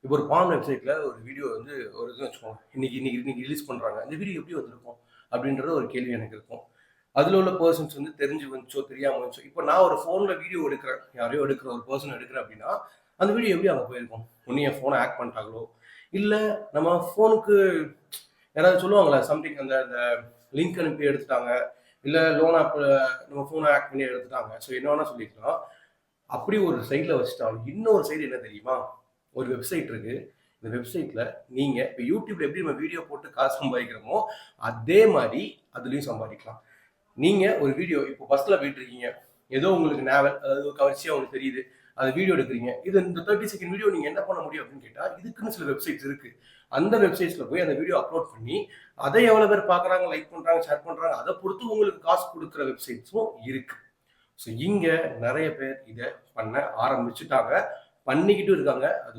இப்போ ஒரு பான் வெப்சைட்ல ஒரு வீடியோ வந்து ஒரு இது வச்சுக்கோங்க. இன்னைக்கு இன்னைக்கு இன்னைக்கு ரிலீஸ் பண்றாங்க. இந்த வீடியோ எப்படி வந்திருக்கும்? அப்படின்றது ஒரு கேள்வி எனக்கு இருக்கும். அதுல உள்ள பெர்சன்ஸ் வந்து தெரிஞ்சு வந்துச்சோ, தெரியாம வந்துச்சோ, இப்போ நான் ஒரு ஃபோன்ல வீடியோ எடுக்கிறேன். யாரையோ எடுக்கிறேன், ஒரு பெர்சன் எடுக்கிறேன் அப்படின்னா, அந்த வீடியோ எப்படி அங்க போயிருக்கும்? ஒண்ணு என் ஃபோன ஹேக் பண்ணிட்டாங்களோ, இல்ல நம்ம ஃபோனுக்கு யாராவது சொல்லுவாங்கல்ல, சம்திங் அந்த அந்த லிங்க் அனுப்பி எடுத்துட்டாங்க. இல்ல லோன் ஆப்ல நம்ம ஃபோன ஹேக் பண்ணி எடுத்துட்டாங்க. ஸோ என்ன வேணா சொல்லிக்கலாம். அப்படி ஒரு சைட்ல வச்சுட்டாலும், இன்னொரு சைடு என்ன தெரியுமா? ஒரு வெப்சைட் இருக்கு. இந்த வெப்சைட்ல நீங்க இப்ப YouTubeல எப்படி நம்ம வீடியோ போட்டு காசு சம்பாதிக்கிறோமோ, அதே மாரி அதுலயும் சம்பாதிக்கலாம். நீங்க ஒரு வீடியோ இப்போ பஸ்ல போயிட்டு இருக்கீங்க. ஏதோ உங்களுக்கு நாவல், அதாவது கவர்ச்சியா உங்களுக்கு தெரியுது. அத வீடியோ எடுக்குறீங்க. இது இந்த 30 செகண்ட் வீடியோ நீங்க என்ன பண்ண முடியும் அப்படின்னு கேட்டா, இதுக்குன்னு சில வெப்சைட்ஸ் இருக்கு. அந்த வெப்சைட்ஸ்ல போய் அந்த வீடியோ அப்லோட் பண்ணி, அதை எவ்வளவு பேர் பார்க்குறாங்க, லைக் பண்றாங்க, ஷேர் பண்றாங்க, அத பொறுத்து உங்களுக்கு காசு குடுக்குற வெப்சைட்ஸும் இருக்கு. ஸோ இங்க நெறைய பேர் இத பண்ண ஆரம்பிச்சுட்டாங்க. பண்ணிக்கிட்டும் இருக்காங்க. அது